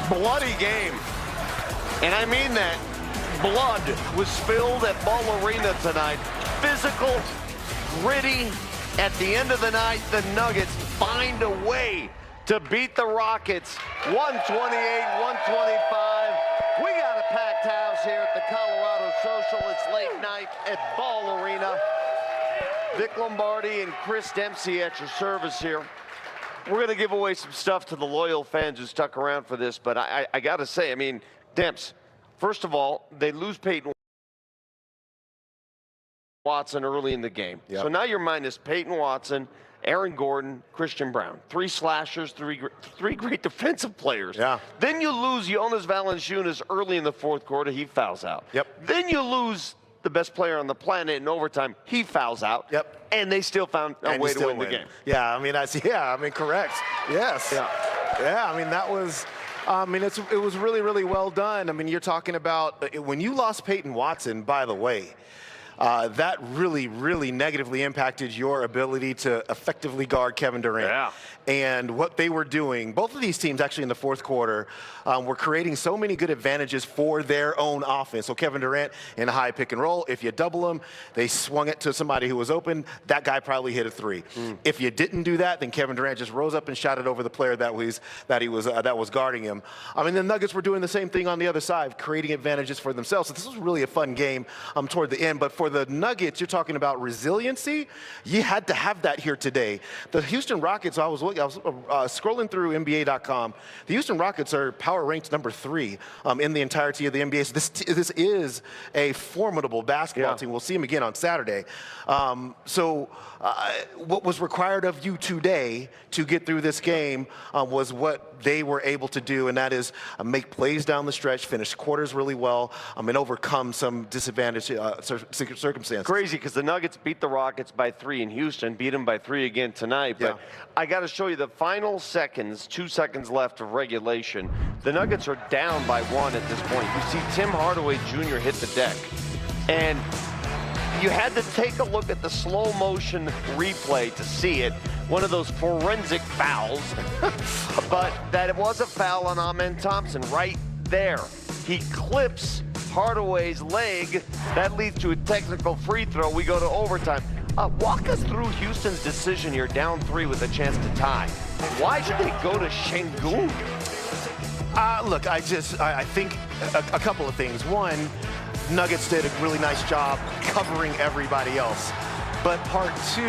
bloody game. And I mean that. Blood was spilled at Ball Arena tonight. Physical, gritty. At the end of the night, the Nuggets find a way to beat the Rockets. 128-125. We got a packed house here at the Colorado Social. It's late night at Ball Arena. Vic Lombardi and Chris Dempsey at your service here. We're going to give away some stuff to the loyal fans who stuck around for this, but I got to say, I mean, Demps, first of all, they lose Peyton Watson early in the game. Yep. So now you're minus Peyton Watson, Aaron Gordon, Christian Brown. 3 slashers, three great defensive players. Yeah. Then you lose Jonas Valanciunas early in the fourth quarter. He fouls out. Yep. Then you lose the best player on the planet in overtime. He fouls out. Yep. And they still found a way to win the game. Yeah, I mean, correct. Yes. Yeah. Yeah, I mean, that was, it was really, really well done. I mean, you're talking about, when you lost Peyton Watson, by the way, that really, really negatively impacted your ability to effectively guard Kevin Durant. Yeah. And what they were doing, both of these teams actually in the fourth quarter, were creating so many good advantages for their own offense. So Kevin Durant in a high pick and roll, if you double him, they swung it to somebody who was open, that guy probably hit a 3. If you didn't do that, then Kevin Durant just rose up and shot it over the player that was guarding him. I mean, the Nuggets were doing the same thing on the other side, creating advantages for themselves. So this was really a fun game toward the end. But for the Nuggets, you're talking about resiliency. You had to have that here today. The Houston Rockets, I was scrolling through NBA.com. The Houston Rockets are power ranked number 3 in the entirety of the NBA. So this is a formidable basketball team. We'll see them again on Saturday. What was required of you today to get through this game was what they were able to do, and that is make plays down the stretch, finish quarters really well, and overcome some disadvantage circumstances. Crazy, because the Nuggets beat the Rockets by 3 in Houston, beat them by 3 again tonight. But I got to show you the final seconds, 2 seconds left of regulation. The Nuggets are down by 1 at this point. You see Tim Hardaway Jr. hit the deck. And you had to take a look at the slow motion replay to see it. One of those forensic fouls. But that it was a foul on Amen Thompson right there. He clips Hardaway's leg. That leads to a technical free throw. We go to overtime. Walk us through Houston's decision here, down 3 with a chance to tie. Why should they go to Şengün? Look, I think a couple of things. One, Nuggets did a really nice job covering everybody else. But part 2,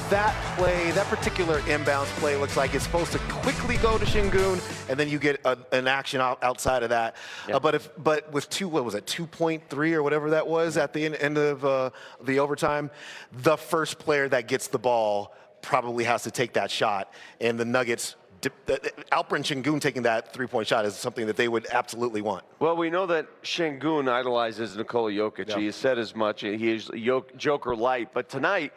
that play, that particular inbounds play looks like it's supposed to quickly go to Şengün, and then you get an action outside of that. Yep. But with 2.3 or whatever that was at the end of the overtime, the first player that gets the ball probably has to take that shot, and the Nuggets. Alperen Şengün taking that 3-point shot is something that they would absolutely want. Well, we know that Şengün idolizes Nikola Jokic. He has said as much. He is Joker light. But tonight,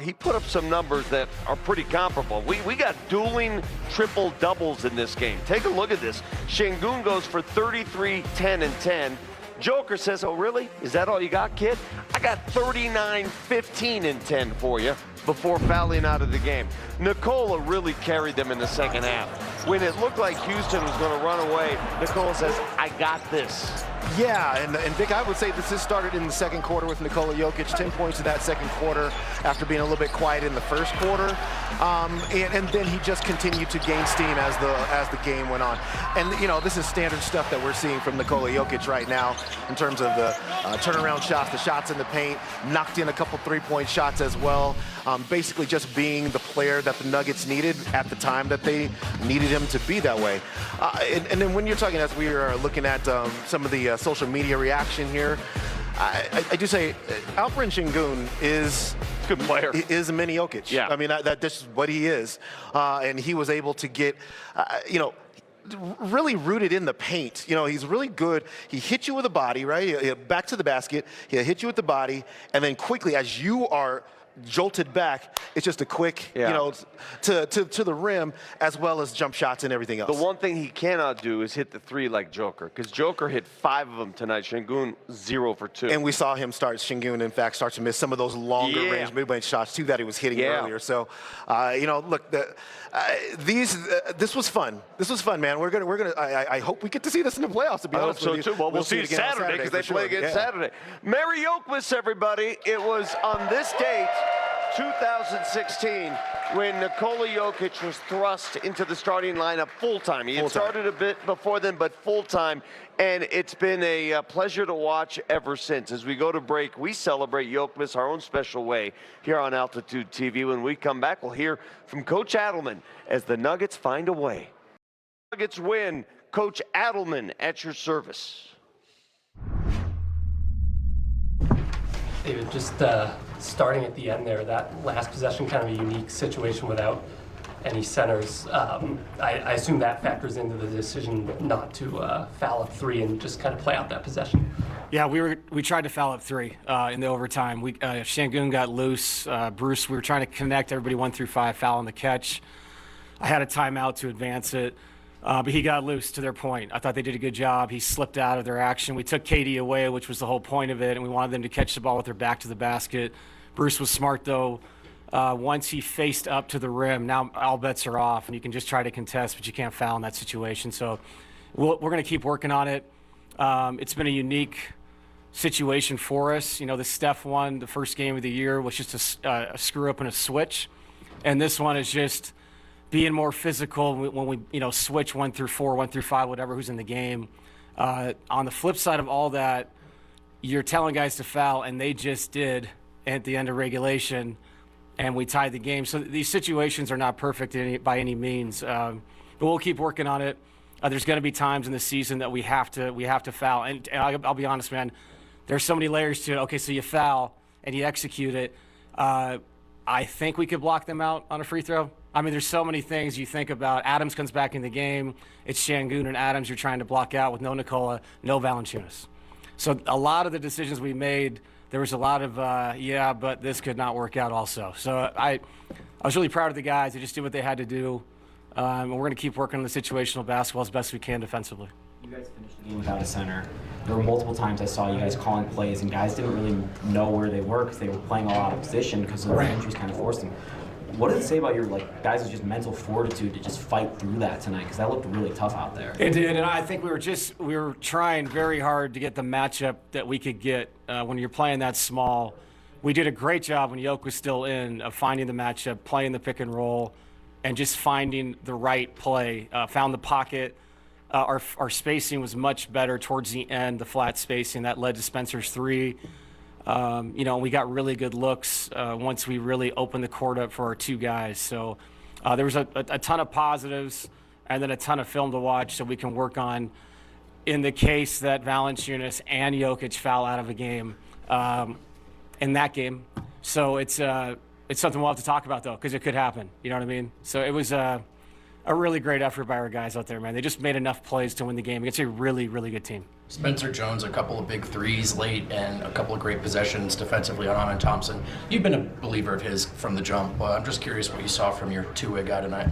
he put up some numbers that are pretty comparable. We got dueling triple doubles in this game. Take a look at this. Şengün goes for 33, 10, and 10. Joker says, oh, really? Is that all you got, kid? I got 39, 15, and 10 for you before fouling out of the game. Nikola really carried them in the second half. When it looked like Houston was going to run away, Nikola says, I got this. Yeah, and Vic, I would say this has started in the second quarter with Nikola Jokic, 10 points in that second quarter after being a little bit quiet in the first quarter. And then he just continued to gain steam as the game went on. And, this is standard stuff that we're seeing from Nikola Jokic right now in terms of the turnaround shots, the shots in the paint, knocked in a couple 3-point shots as well. Basically just being the player that the Nuggets needed at the time that they needed him to be that way. And then when you're talking, as we are looking at some of the social media reaction here, I do say Alperen Şengün is a good player. Is a mini Jokic. Yeah. I mean, this is what he is. And he was able to get, really rooted in the paint. He's really good. He hits you with a body, right? Back to the basket. He'll hit you with the body. And then quickly, as you are jolted back. It's just a quick, you know, to the rim, as well as jump shots and everything else. The one thing he cannot do is hit the three like Joker, because Joker hit 5 of them tonight. Sengun 0 for 2. And we saw him Sengun, in fact, start to miss some of those longer range mid-range shots too that he was hitting earlier. So, you know, look, this was fun. This was fun, man. I hope we get to see this in the playoffs. To be honest with you. So too. Well, we'll see it Saturday because they play again Saturday. Merry Yokemas, everybody. It was on this date, 2016, when Nikola Jokic was thrust into the starting lineup full-time. He had started a bit before then, but full-time. And it's been a pleasure to watch ever since. As we go to break, we celebrate Yokemas our own special way here on Altitude TV. When we come back, we'll hear from Coach Adelman as the Nuggets find a way. Nuggets win. Coach Adelman at your service. David, just starting at the end there, that last possession, kind of a unique situation without any centers. I assume that factors into the decision not to foul up 3 and just kind of play out that possession. Yeah, we tried to foul up 3 in the overtime. Sengun got loose. Bruce, we were trying to connect everybody 1 through 5, foul on the catch. I had a timeout to advance it. But he got loose, to their point. I thought they did a good job. He slipped out of their action. We took KD away, which was the whole point of it, and we wanted them to catch the ball with their back to the basket. Bruce was smart, though. Once he faced up to the rim, now all bets are off, and you can just try to contest, but you can't foul in that situation. So we're going to keep working on it. It's been a unique situation for us. You know, the Steph one, the first game of the year, was just a screw-up and a switch. And this one is just being more physical when we, you know, switch 1 through 4, 1 through 5, whatever, who's in the game. On the flip side of all that, you're telling guys to foul, and they just did at the end of regulation, and we tied the game. So these situations are not perfect by any means, but we'll keep working on it. There's going to be times in the season that we have to foul, and I'll be honest, man. There's so many layers to it. Okay, so you foul and you execute it. I think we could block them out on a free throw. I mean, there's so many things you think about. Adams comes back in the game. It's Sengun and Adams you're trying to block out with no Nikola, no Valanciunas. So a lot of the decisions we made, there was a lot of, but this could not work out also. So I was really proud of the guys. They just did what they had to do. And we're going to keep working on the situational basketball as best we can defensively. You guys finished the game without a center. There were multiple times I saw you guys calling plays, and guys didn't really know where they were because they were playing a lot of position because the injuries kind of forced them. What does it say about your guys' just mental fortitude to just fight through that tonight? Because that looked really tough out there. It did, and I think we were trying very hard to get the matchup that we could get when you're playing that small. We did a great job when Yoke was still in of finding the matchup, playing the pick and roll, and just finding the right play. Found the pocket. Our spacing was much better towards the end, the flat spacing that led to Spencer's 3. You know, we got really good looks once we really opened the court up for our 2 guys. So there was a ton of positives and then a ton of film to watch so we can work on in the case that Valanciunas and Jokic foul out of a game in that game. So it's something we'll have to talk about, though, because it could happen. You know what I mean? So it was a really great effort by our guys out there, man. They just made enough plays to win the game against a really, really good team. Spencer Jones, a couple of big threes late and a couple of great possessions defensively on Amen Thompson. You've been a believer of his from the jump. I'm just curious what you saw from your two-way guy tonight.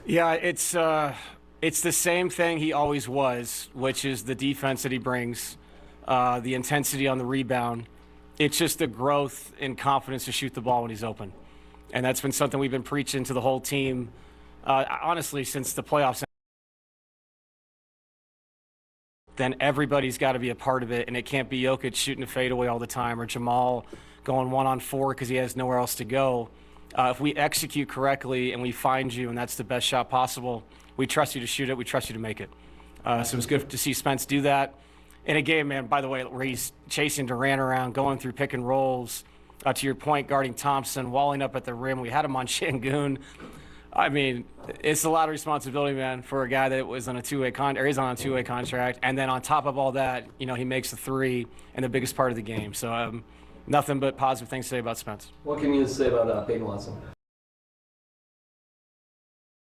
Yeah, it's the same thing he always was, which is the defense that he brings, the intensity on the rebound. It's just the growth and confidence to shoot the ball when he's open. And that's been something we've been preaching to the whole team, honestly, since the playoffs. Then everybody's got to be a part of it, and it can't be Jokic shooting a fadeaway all the time or Jamal going 1-on-4 because he has nowhere else to go. If we execute correctly and we find you, and that's the best shot possible, we trust you to shoot it, we trust you to make it. So it was good to see Spence do that. In a game, man, by the way, where he's chasing Durant around, going through pick and rolls, to your point, guarding Thompson, walling up at the rim. We had him on Sengun. I mean, it's a lot of responsibility, man, for a guy that was on a two-way contract, or is on a two-way contract. And then on top of all that, you know, he makes the 3 and the biggest part of the game. So nothing but positive things to say about Spence. What can you say about Peyton Watson?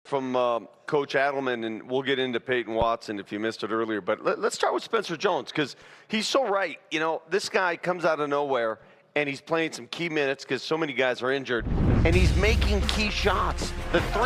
From Coach Adelman, and we'll get into Peyton Watson if you missed it earlier. But let's start with Spencer Jones, because he's so right. You know, this guy comes out of nowhere, and he's playing some key minutes because so many guys are injured, and he's making key shots. The three